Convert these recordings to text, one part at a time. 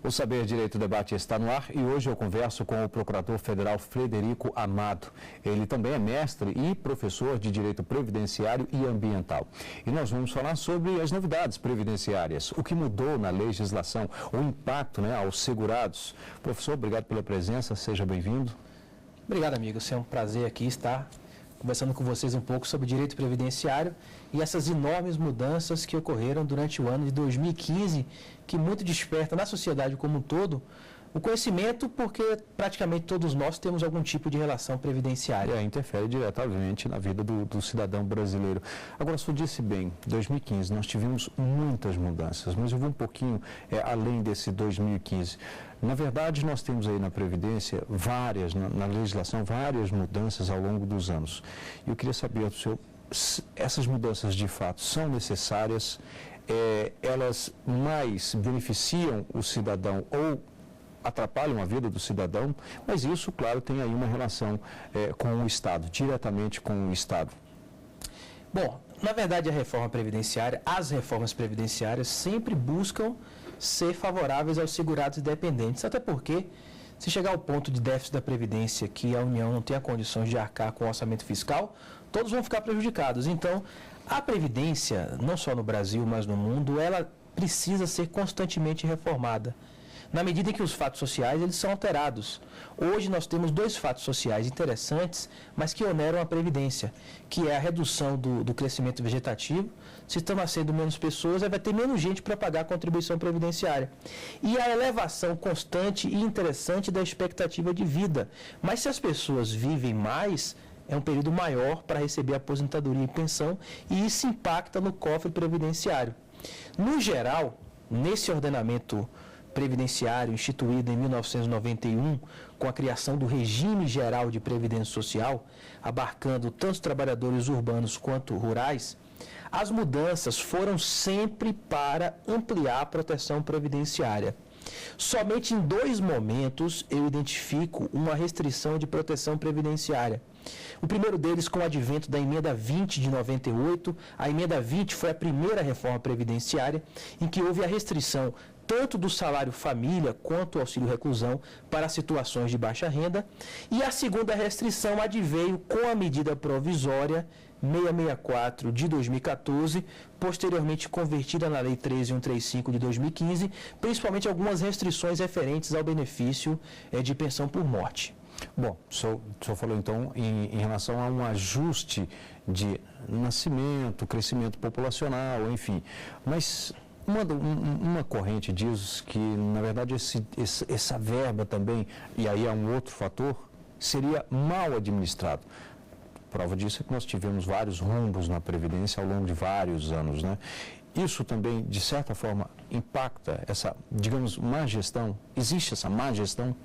O Saber Direito Debate está no ar e hoje eu converso com o Procurador Federal Frederico Amado. Ele também é mestre e professor de Direito Previdenciário e Ambiental. E nós vamos falar sobre as novidades previdenciárias, o que mudou na legislação, o impacto aos segurados. Professor, obrigado pela presença, seja bem-vindo. Obrigado, amigo. É um prazer aqui estar conversando com vocês um pouco sobre direito previdenciário e essas enormes mudanças que ocorreram durante o ano de 2015, que muito desperta na sociedade como um todo o conhecimento, porque praticamente todos nós temos algum tipo de relação previdenciária. Interfere diretamente na vida do cidadão brasileiro. Agora, o senhor disse bem, 2015 nós tivemos muitas mudanças, mas eu vou um pouquinho além desse 2015. Na verdade, nós temos aí na Previdência várias, na legislação, várias mudanças ao longo dos anos. E eu queria saber do senhor, essas mudanças de fato são necessárias, elas mais beneficiam o cidadão ou atrapalham a vida do cidadão, mas isso, claro, tem aí uma relação com o Estado, diretamente com o Estado. Bom, na verdade, as reformas previdenciárias sempre buscam ser favoráveis aos segurados e dependentes, até porque, se chegar ao ponto de déficit da Previdência, que a União não tenha condições de arcar com o orçamento fiscal, todos vão ficar prejudicados. Então, a Previdência, não só no Brasil, mas no mundo, ela precisa ser constantemente reformada, na medida em que os fatos sociais eles são alterados. Hoje nós temos dois fatos sociais interessantes, mas que oneram a Previdência, que é a redução do crescimento vegetativo. Se estão nascendo menos pessoas, vai ter menos gente para pagar a contribuição previdenciária. E a elevação constante e interessante da expectativa de vida. Mas se as pessoas vivem mais, é um período maior para receber aposentadoria e pensão, e isso impacta no cofre previdenciário. No geral, nesse ordenamento previdenciário instituído em 1991, com a criação do Regime Geral de Previdência Social, abarcando tanto os trabalhadores urbanos quanto rurais, as mudanças foram sempre para ampliar a proteção previdenciária. Somente em dois momentos eu identifico uma restrição de proteção previdenciária. O primeiro deles com o advento da Emenda 20 de 98. A Emenda 20 foi a primeira reforma previdenciária em que houve a restrição tanto do salário família quanto do auxílio reclusão para situações de baixa renda. E a segunda restrição adveio com a medida provisória 664 de 2014, posteriormente convertida na Lei 13135 de 2015, principalmente algumas restrições referentes ao benefício de pensão por morte. Bom, o senhor falou então em relação a um ajuste de nascimento, crescimento populacional, enfim, mas uma corrente diz que, na verdade, essa verba também, e aí há um outro fator, seria mal administrado. Prova disso é que nós tivemos vários rombos na Previdência ao longo de vários anos, né? Isso também, de certa forma, impacta essa, digamos, má gestão? Existe essa má gestão?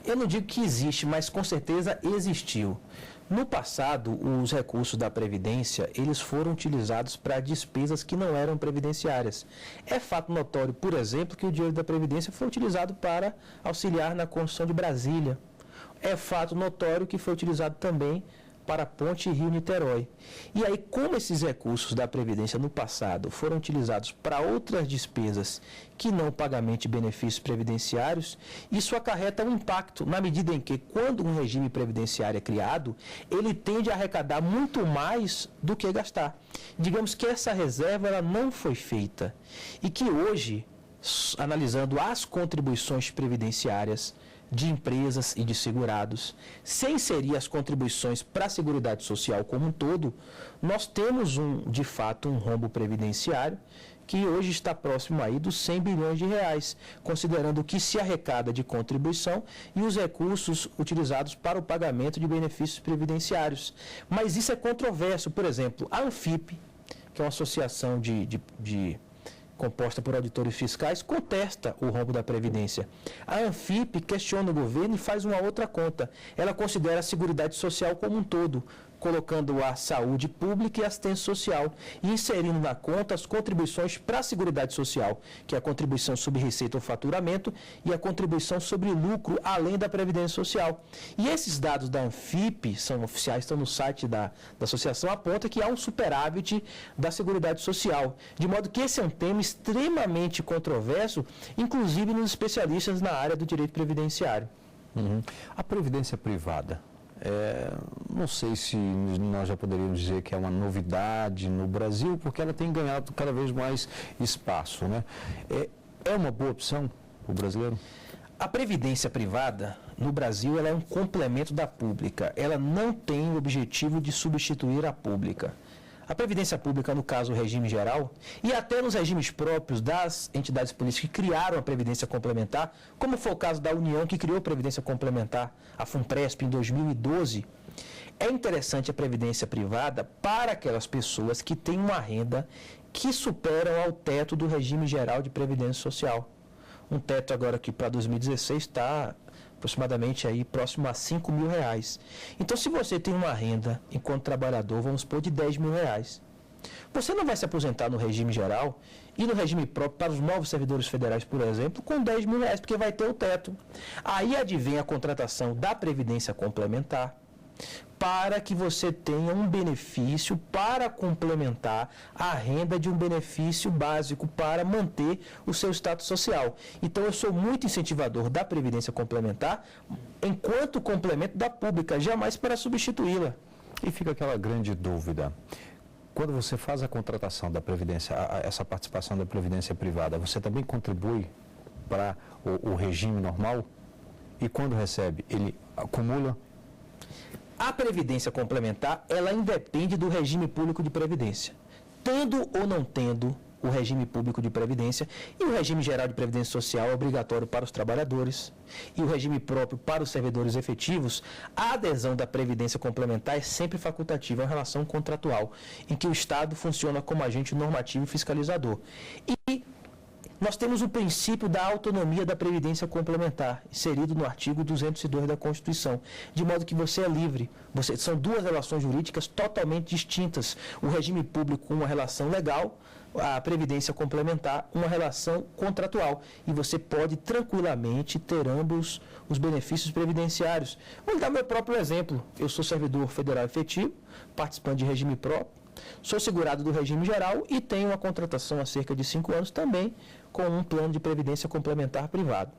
Eu não digo que existe, mas com certeza existiu. No passado, os recursos da Previdência, eles foram utilizados para despesas que não eram previdenciárias. É fato notório, por exemplo, que o dinheiro da Previdência foi utilizado para auxiliar na construção de Brasília. É fato notório que foi utilizado também para a Ponte Rio-Niterói. E aí, como esses recursos da Previdência no passado foram utilizados para outras despesas que não pagamento de benefícios previdenciários, isso acarreta um impacto na medida em que, quando um regime previdenciário é criado, ele tende a arrecadar muito mais do que gastar. Digamos que essa reserva ela não foi feita e que hoje, analisando as contribuições previdenciárias de empresas e de segurados, sem inserir as contribuições para a Seguridade Social como um todo, nós temos, de fato, um rombo previdenciário que hoje está próximo aí dos 100 bilhões de reais, considerando o que se arrecada de contribuição e os recursos utilizados para o pagamento de benefícios previdenciários. Mas isso é controverso. Por exemplo, a Anfip, que é uma associação composta por auditores fiscais, contesta o rombo da Previdência. A Anfip questiona o governo e faz uma outra conta. Ela considera a Seguridade Social como um todo, colocando a saúde pública e assistência social e inserindo na conta as contribuições para a Seguridade Social, que é a contribuição sobre receita ou faturamento e a contribuição sobre lucro, além da Previdência Social. E esses dados da Anfip, são oficiais, estão no site da associação, aponta que há um superávit da Seguridade Social, de modo que esse é um tema extremamente controverso, inclusive nos especialistas na área do direito previdenciário. A previdência privada, não sei se nós já poderíamos dizer que é uma novidade no Brasil, porque ela tem ganhado cada vez mais espaço, né? É uma boa opção para o brasileiro? A previdência privada, no Brasil, ela é um complemento da pública. Ela não tem o objetivo de substituir a pública. A Previdência Pública, no caso o regime geral, e até nos regimes próprios das entidades políticas que criaram a Previdência Complementar, como foi o caso da União, que criou a Previdência Complementar, a FUNPRESP, em 2012, é interessante a Previdência Privada para aquelas pessoas que têm uma renda que superam ao teto do regime geral de Previdência Social. Um teto agora que para 2016 está aproximadamente aí próximo a R$5.000. Então, se você tem uma renda enquanto trabalhador, vamos supor, de R$10.000, você não vai se aposentar no regime geral e no regime próprio para os novos servidores federais, por exemplo, com R$10.000, porque vai ter o teto. Aí advém a contratação da Previdência Complementar, para que você tenha um benefício para complementar a renda de um benefício básico para manter o seu status social. Então, eu sou muito incentivador da Previdência Complementar enquanto complemento da pública, jamais para substituí-la. E fica aquela grande dúvida. Quando você faz a contratação da Previdência, essa participação da Previdência Privada, você também contribui para o regime normal? E quando recebe, ele acumula? A Previdência Complementar, ela independe do regime público de previdência. Tendo ou não tendo o regime público de previdência, e o regime geral de previdência social é obrigatório para os trabalhadores, e o regime próprio para os servidores efetivos, a adesão da Previdência Complementar é sempre facultativa, é uma relação contratual, em que o Estado funciona como agente normativo e fiscalizador. E nós temos o princípio da autonomia da Previdência Complementar, inserido no artigo 202 da Constituição, de modo que você é livre. São duas relações jurídicas totalmente distintas. O regime público, uma relação legal, a Previdência Complementar, uma relação contratual. E você pode tranquilamente ter ambos os benefícios previdenciários. Vou dar meu próprio exemplo. Eu sou servidor federal efetivo, participante de regime próprio, sou segurado do regime geral e tenho uma contratação há cerca de 5 anos também com um plano de previdência complementar privado.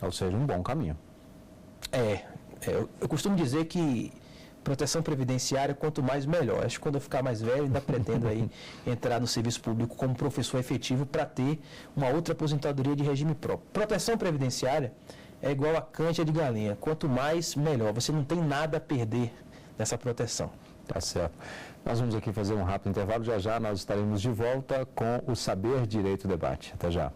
Ou seja, um bom caminho. Eu costumo dizer que proteção previdenciária, quanto mais melhor. Acho que quando eu ficar mais velho, ainda pretendo aí entrar no serviço público como professor efetivo para ter uma outra aposentadoria de regime próprio. Proteção previdenciária é igual a cancha de galinha. Quanto mais, melhor. Você não tem nada a perder nessa proteção. Tá certo. Nós vamos aqui fazer um rápido intervalo. Já já nós estaremos de volta com o Saber Direito Debate. Até já.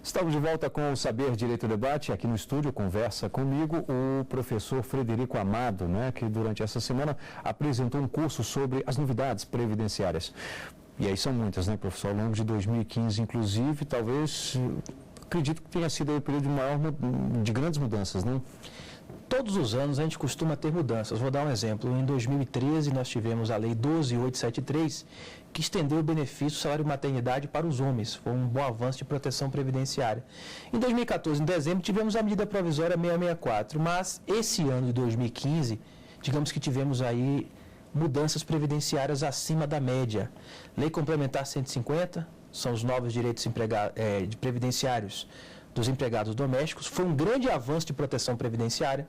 Estamos de volta com o Saber Direito Debate. Aqui no estúdio conversa comigo o professor Frederico Amado, né, que durante essa semana apresentou um curso sobre as novidades previdenciárias. E aí são muitas, né, professor? Ao longo de 2015, inclusive, talvez, acredito que tenha sido o período de grandes mudanças, né? Todos os anos a gente costuma ter mudanças. Vou dar um exemplo. Em 2013 nós tivemos a Lei 12.873, que estendeu o benefício salário maternidade para os homens. Foi um bom avanço de proteção previdenciária. Em 2014, em dezembro, tivemos a medida provisória 664, mas esse ano de 2015, digamos que tivemos aí mudanças previdenciárias acima da média. Lei Complementar 150, são os novos direitos previdenciários dos empregados domésticos, foi um grande avanço de proteção previdenciária.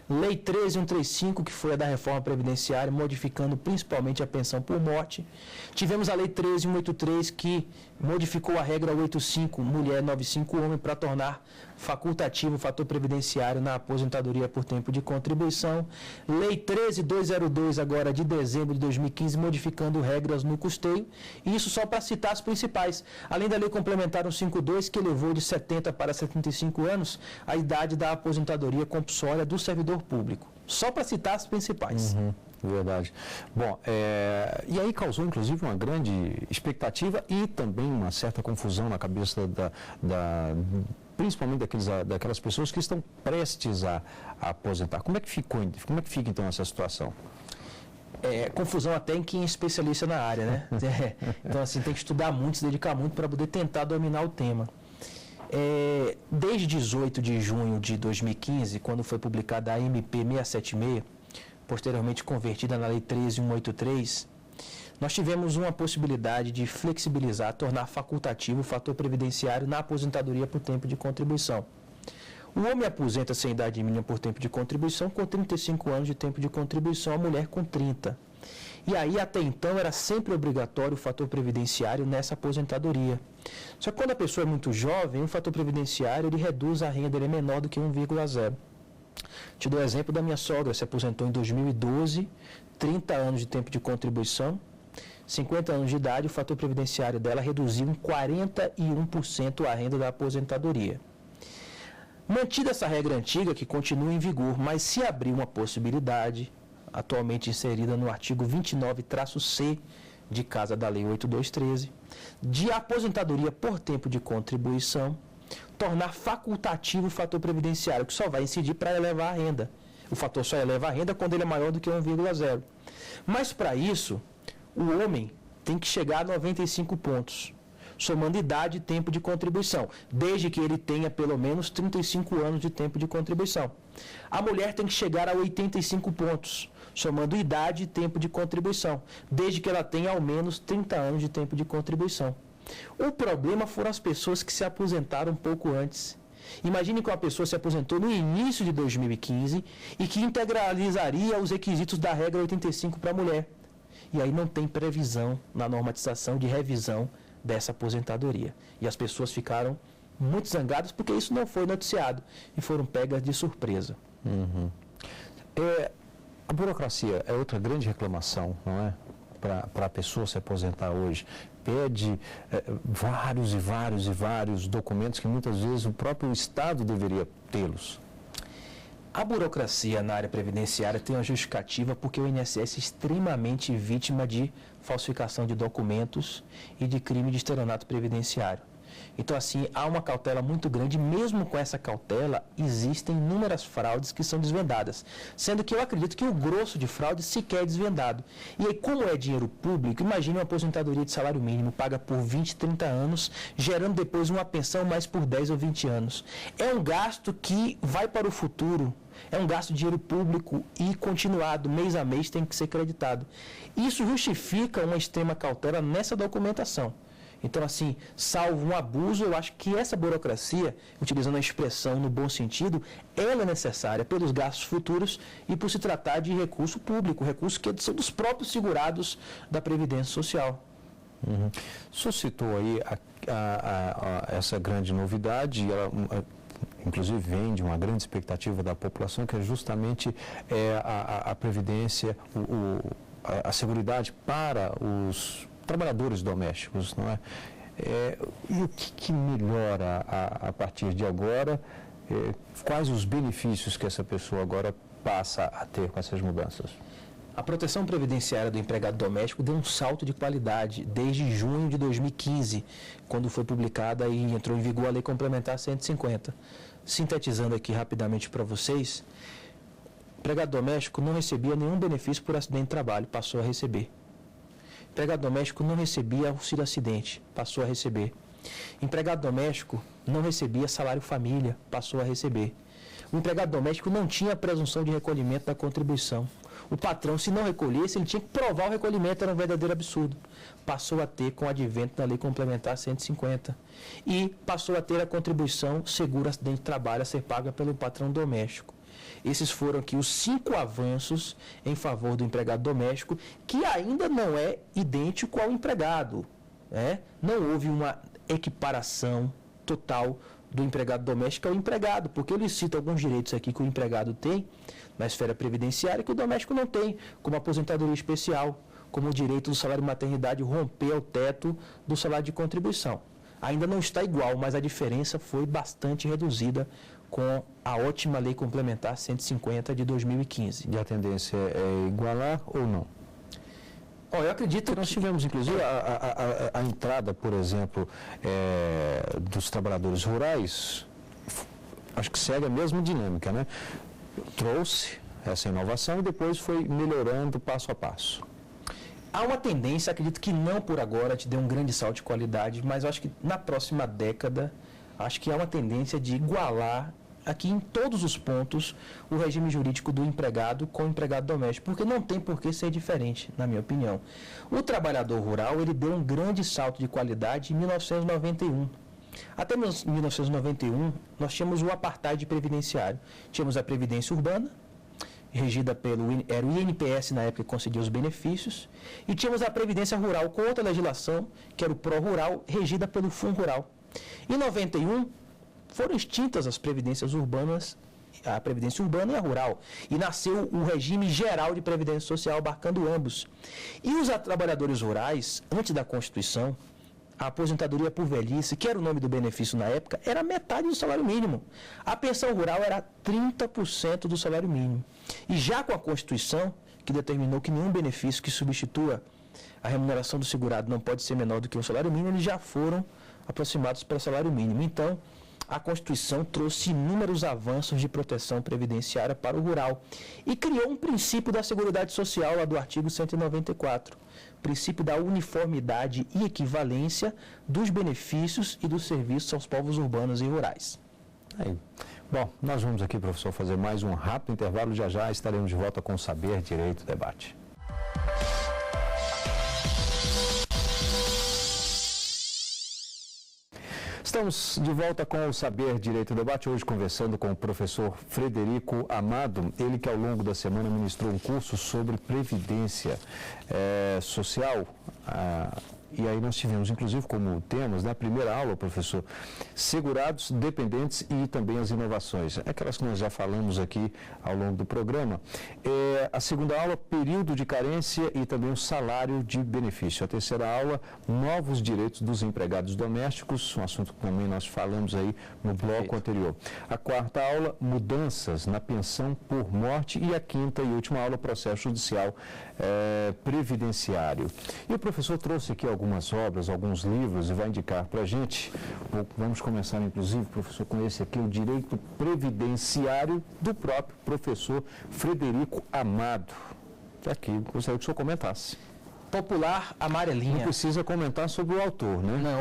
Lei 13.135, que foi a da reforma previdenciária, modificando principalmente a pensão por morte. Tivemos a Lei 13.183, que modificou a regra 85, mulher 95 homem, para tornar facultativo o fator previdenciário na aposentadoria por tempo de contribuição. Lei 13.202, agora de dezembro de 2015, modificando regras no custeio. E isso só para citar as principais. Além da Lei Complementar 152, que elevou de 70 para 75 anos a idade da aposentadoria compulsória do servidor público. Só para citar as principais. Verdade. Bom, e aí causou inclusive uma grande expectativa e também uma certa confusão na cabeça principalmente daquelas pessoas que estão prestes a aposentar. Como é que fica então essa situação? Confusão até em quem é especialista na área, né? Então, assim, tem que estudar muito, se dedicar muito para poder tentar dominar o tema. Desde 18 de junho de 2015, quando foi publicada a MP 676, posteriormente convertida na Lei 13.183, nós tivemos uma possibilidade de flexibilizar, tornar facultativo o fator previdenciário na aposentadoria por tempo de contribuição. O homem aposenta sem idade mínima por tempo de contribuição com 35 anos de tempo de contribuição, a mulher com 30. E aí, até então, era sempre obrigatório o fator previdenciário nessa aposentadoria. Só que quando a pessoa é muito jovem, o fator previdenciário ele reduz a renda, ele é menor do que 1,0. Te dou o exemplo da minha sogra, se aposentou em 2012, 30 anos de tempo de contribuição, 50 anos de idade, o fator previdenciário dela reduziu em 41% a renda da aposentadoria. Mantida essa regra antiga, que continua em vigor, mas se abrir uma possibilidade, atualmente inserida no artigo 29-C de Casa da Lei 8213, de aposentadoria por tempo de contribuição, tornar facultativo o fator previdenciário, que só vai incidir para elevar a renda. O fator só eleva a renda quando ele é maior do que 1,0. Mas para isso, o homem tem que chegar a 95 pontos, somando idade e tempo de contribuição, desde que ele tenha pelo menos 35 anos de tempo de contribuição. A mulher tem que chegar a 85 pontos, somando idade e tempo de contribuição, desde que ela tenha ao menos 30 anos de tempo de contribuição. O problema foram as pessoas que se aposentaram um pouco antes. Imagine que uma pessoa se aposentou no início de 2015 e que integralizaria os requisitos da regra 85 para a mulher. E aí não tem previsão na normatização de revisão dessa aposentadoria. E as pessoas ficaram muito zangadas porque isso não foi noticiado e foram pegas de surpresa. Uhum. A burocracia é outra grande reclamação, não é? Para a pessoa se aposentar hoje. Pede vários e vários e vários documentos que muitas vezes o próprio Estado deveria tê-los. A burocracia na área previdenciária tem uma justificativa porque o INSS é extremamente vítima de falsificação de documentos e de crime de estelionato previdenciário. Então, assim, há uma cautela muito grande. Mesmo com essa cautela, existem inúmeras fraudes que são desvendadas, sendo que eu acredito que o grosso de fraude sequer é desvendado. E aí, como é dinheiro público, imagine uma aposentadoria de salário mínimo paga por 20, 30 anos, gerando depois uma pensão mais por 10 ou 20 anos. É um gasto que vai para o futuro. É um gasto de dinheiro público e continuado, mês a mês, tem que ser creditado. Isso justifica uma extrema cautela nessa documentação. Então, assim, salvo um abuso, eu acho que essa burocracia, utilizando a expressão no bom sentido, ela é necessária pelos gastos futuros e por se tratar de recurso público, recursos que são dos próprios segurados da Previdência Social. Uhum. O senhor citou aí essa grande novidade, ela, inclusive vem de uma grande expectativa da população, que é justamente a previdência, a seguridade para os trabalhadores domésticos, não é? E o que melhora a partir de agora? Quais os benefícios que essa pessoa agora passa a ter com essas mudanças? A proteção previdenciária do empregado doméstico deu um salto de qualidade desde junho de 2015, quando foi publicada e entrou em vigor a Lei Complementar 150. Sintetizando aqui rapidamente para vocês, o empregado doméstico não recebia nenhum benefício por acidente de trabalho, passou a receber. O empregado doméstico não recebia auxílio acidente, passou a receber. O empregado doméstico não recebia salário família, passou a receber. O empregado doméstico não tinha presunção de recolhimento da contribuição. O patrão, se não recolhesse, ele tinha que provar o recolhimento, era um verdadeiro absurdo. Passou a ter com o advento da Lei Complementar 150. E passou a ter a contribuição seguro acidente de trabalho a ser paga pelo patrão doméstico. Esses foram aqui os 5 avanços em favor do empregado doméstico, que ainda não é idêntico ao empregado. Não houve uma equiparação total do empregado doméstico ao empregado, porque ele cita alguns direitos aqui que o empregado tem na esfera previdenciária que o doméstico não tem, como a aposentadoria especial, como o direito do salário de maternidade romper o teto do salário de contribuição. ainda não está igual, mas a diferença foi bastante reduzida com a ótima Lei Complementar 150 de 2015. E a tendência é igualar ou não? Eu acredito que nós tivemos, inclusive, a entrada, por exemplo, dos trabalhadores rurais, acho que segue a mesma dinâmica, né? Trouxe essa inovação e depois foi melhorando passo a passo. Há uma tendência, acredito que não por agora te dê um grande salto de qualidade, mas eu acho que na próxima década, acho que há uma tendência de igualar aqui em todos os pontos o regime jurídico do empregado com o empregado doméstico, porque não tem por que ser diferente, na minha opinião. O trabalhador rural, ele deu um grande salto de qualidade em 1991. Até 1991, nós tínhamos o apartheid previdenciário. Tínhamos a previdência urbana, regida era o INPS na época que concedia os benefícios, e tínhamos a previdência rural com outra legislação, que era o pró-rural, regida pelo Fundo Rural. Em 91, foram extintas as previdências urbanas, a previdência urbana e a rural, e nasceu o regime geral de previdência social abarcando ambos. E os trabalhadores rurais, antes da Constituição, a aposentadoria por velhice, que era o nome do benefício na época, era metade do salário mínimo. A pensão rural era 30% do salário mínimo. E já com a Constituição, que determinou que nenhum benefício que substitua a remuneração do segurado não pode ser menor do que o salário mínimo, eles já foram aproximados para o salário mínimo. Então, a Constituição trouxe inúmeros avanços de proteção previdenciária para o rural e criou um princípio da Seguridade Social, lá do artigo 194, princípio da uniformidade e equivalência dos benefícios e dos serviços aos povos urbanos e rurais. Aí. Bom, nós vamos aqui, professor, fazer mais um rápido intervalo, já estaremos de volta com o Saber Direito Debate. Estamos de volta com o Saber Direito Debate, hoje conversando com o professor Frederico Amado, ele que ao longo da semana ministrou um curso sobre previdência social. E aí nós tivemos, inclusive, como temas, na primeira aula, professor, segurados, dependentes e também as inovações. Aquelas que nós já falamos aqui ao longo do programa. A segunda aula, período de carência e também o salário de benefício. A terceira aula, novos direitos dos empregados domésticos, um assunto que também nós falamos aí no bloco anterior. A quarta aula, mudanças na pensão por morte. E a quinta e última aula, processo judicial previdenciário. E o professor trouxe aqui algumas obras, alguns livros e vai indicar para a gente. Vamos começar, inclusive, professor, com esse aqui, o Direito Previdenciário, do próprio professor Frederico Amado. Está aqui, gostaria que o senhor comentasse. Popular Amarelinha. Não precisa comentar sobre o autor, né? Não,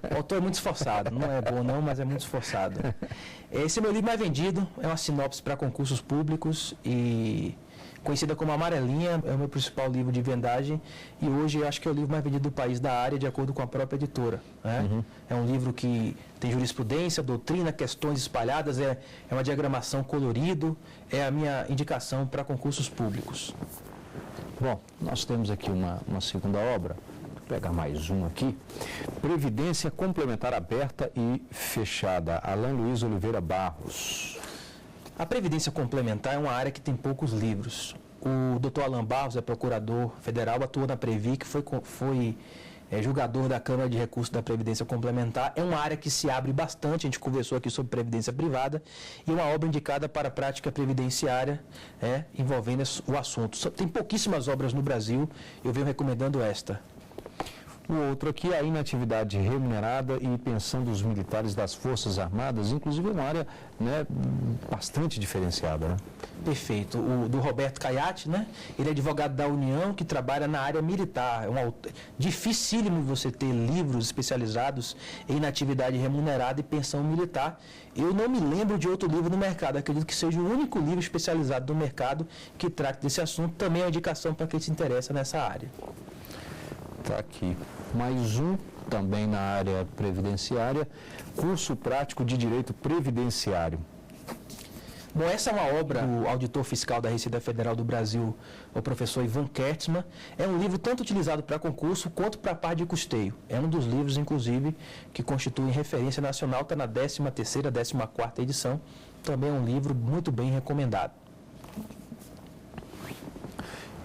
o autor é muito esforçado. Não é bom não, mas é muito esforçado. Esse é meu livro mais vendido, é uma sinopse para concursos públicos e conhecida como Amarelinha, é o meu principal livro de vendagem e hoje eu acho que é o livro mais vendido do país da área, de acordo com a própria editora. Né? É um livro que tem jurisprudência, doutrina, questões espalhadas, é uma diagramação colorido, é a minha indicação para concursos públicos. Bom, nós temos aqui uma segunda obra, vou pegar mais um aqui, Previdência Complementar Aberta e Fechada, Alain Luiz Oliveira Barros. A Previdência Complementar é uma área que tem poucos livros. O Dr. Alain Barros é procurador federal, atua na Previ, que foi julgador da Câmara de Recursos da Previdência Complementar. É uma área que se abre bastante, a gente conversou aqui sobre Previdência Privada, e uma obra indicada para a prática previdenciária envolvendo o assunto. Tem pouquíssimas obras no Brasil, eu venho recomendando esta. O outro aqui é a inatividade remunerada e pensão dos militares das Forças Armadas, inclusive uma área bastante diferenciada. Né? Perfeito. O do Roberto Caiati, né? Ele é advogado da União que trabalha na área militar. Dificílimo você ter livros especializados em inatividade remunerada e pensão militar. Eu não me lembro de outro livro no mercado. Acredito que seja o único livro especializado no mercado que trate desse assunto. Também é uma indicação para quem se interessa nessa área. Está aqui. Mais um, também na área previdenciária, curso prático de direito previdenciário. Bom, essa é uma obra do auditor fiscal da Receita Federal do Brasil, o professor Ivan Kertzmann. É um livro tanto utilizado para concurso quanto para a parte de custeio. É um dos livros, inclusive, que constitui referência nacional, está na 13ª, 14ª edição. Também é um livro muito bem recomendado.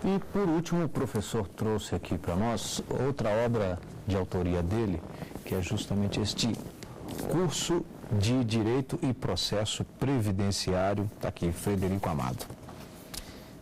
E, por último, o professor trouxe aqui para nós outra obra de autoria dele, que é justamente este curso de Direito e Processo Previdenciário. Está aqui, Frederico Amado.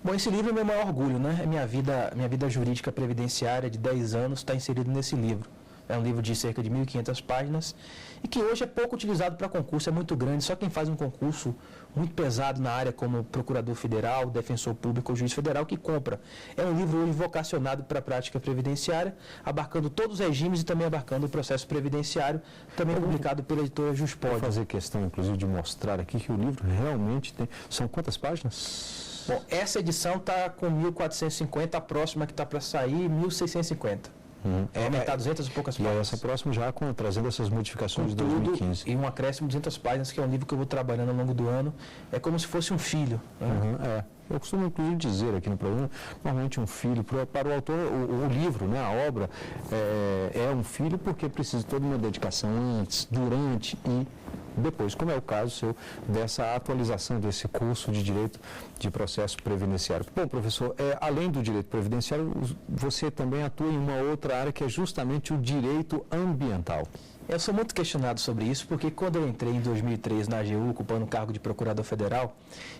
Bom, esse livro é meu maior orgulho, né? É minha vida jurídica previdenciária de 10 anos está inserido nesse livro. É um livro de cerca de 1.500 páginas e que hoje é pouco utilizado para concurso, é muito grande. Só quem faz um concurso muito pesado na área, como procurador federal, defensor público ou juiz federal, que compra. É um livro hoje vocacionado para a prática previdenciária, abarcando todos os regimes e também abarcando o processo previdenciário, também publicado pela editora Juspod. Vou fazer questão, inclusive, de mostrar aqui que o livro realmente tem... São quantas páginas? Bom, essa edição está com 1.450, a próxima que está para sair, 1.650. Aumentar 200 e poucas páginas. E essa próxima já trazendo essas modificações de 2015. E um acréscimo de 200 páginas, que é um livro que eu vou trabalhando ao longo do ano. É como se fosse um filho. Né? Eu costumo, inclusive, dizer aqui no programa, normalmente um filho, para o autor, o livro, né, a obra, é um filho porque precisa de toda uma dedicação antes, durante e depois, como é o caso seu, dessa atualização desse curso de Direito de Processo Previdenciário. Bom, professor, além do Direito Previdenciário, você também atua em uma outra área que é justamente o Direito Ambiental. Eu sou muito questionado sobre isso, porque quando eu entrei em 2003 na AGU, ocupando o cargo de Procurador Federal,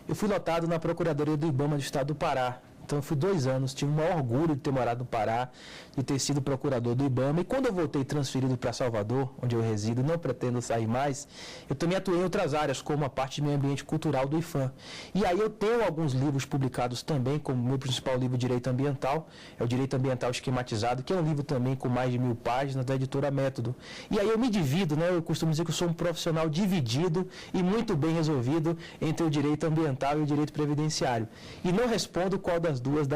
eu fui lotado na Procuradoria do IBAMA do Estado do Pará. Então eu fui 2 anos, tive o maior orgulho de ter morado no Pará, de ter sido procurador do IBAMA. E quando eu voltei transferido para Salvador, onde eu resido, não pretendo sair mais, eu também atuei em outras áreas, como a parte de meio ambiente cultural do IFAM. E aí eu tenho alguns livros publicados também, como o meu principal livro, Direito Ambiental, é o Direito Ambiental Esquematizado, que é um livro também com mais de 1.000 páginas, da editora Método. E aí eu me divido, né? Eu costumo dizer que eu sou um profissional dividido e muito bem resolvido entre o direito ambiental e o direito previdenciário. E não respondo qual das duas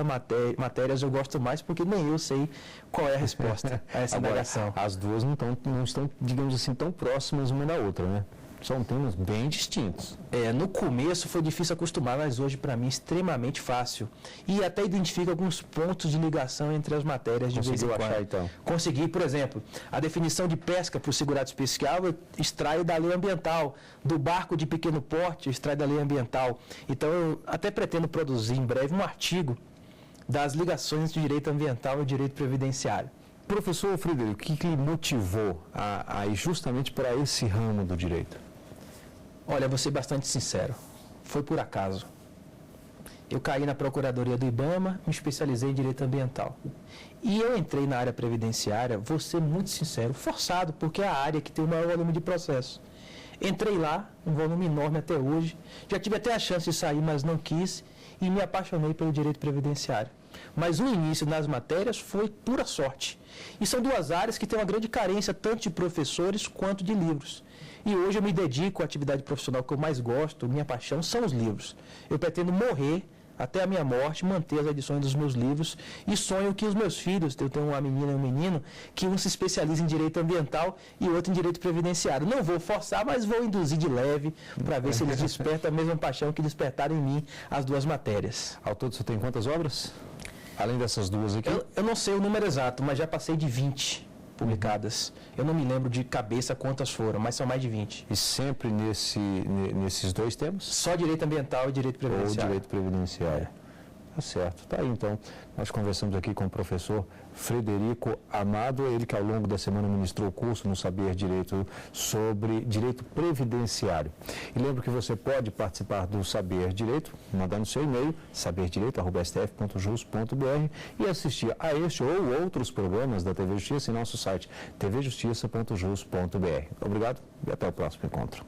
matérias eu gosto mais, porque nem eu sei qual é a resposta a essa indagação. As duas não estão, digamos assim, tão próximas uma da outra, né? São temas bem distintos. No começo foi difícil acostumar, mas hoje para mim é extremamente fácil. E até identifica alguns pontos de ligação entre as matérias de vez em quando. Achar, então? Consegui, por exemplo, a definição de pesca para o segurado especial eu extraio da lei ambiental, do barco de pequeno porte eu extraio da lei ambiental. Então eu até pretendo produzir em breve um artigo das ligações entre o direito ambiental e o direito previdenciário. Professor Frederico, o que lhe motivou a ir justamente para esse ramo do direito? Olha, vou ser bastante sincero, foi por acaso. Eu caí na Procuradoria do IBAMA, me especializei em Direito Ambiental. E eu entrei na área previdenciária, vou ser muito sincero, forçado, porque é a área que tem o maior volume de processo. Entrei lá, um volume enorme até hoje, já tive até a chance de sair, mas não quis, e me apaixonei pelo direito previdenciário. Mas o início nas matérias foi pura sorte. E são duas áreas que têm uma grande carência, tanto de professores quanto de livros. E hoje eu me dedico à atividade profissional que eu mais gosto, minha paixão são os livros. Eu pretendo morrer até a minha morte, manter as edições dos meus livros e sonho que os meus filhos, eu tenho uma menina e um menino, que um se especialize em direito ambiental e o outro em direito previdenciário. Não vou forçar, mas vou induzir de leve para ver se eles despertam a mesma paixão que despertaram em mim as duas matérias. Ao todo você tem quantas obras? Além dessas duas aqui? Eu não sei o número exato, mas já passei de 20 publicadas. Eu não me lembro de cabeça quantas foram, mas são mais de 20. E sempre nesses dois temas? Só direito ambiental e direito previdenciário. Ou direito previdenciário. Tá certo. Tá aí, então. Nós conversamos aqui com o professor Frederico Amado, ele que ao longo da semana ministrou o curso no Saber Direito sobre direito previdenciário. E lembro que você pode participar do Saber Direito, mandando seu e-mail, saberdireito@stf.jus.br e assistir a este ou outros programas da TV Justiça em nosso site tvjustiça.jus.br. Obrigado e até o próximo encontro.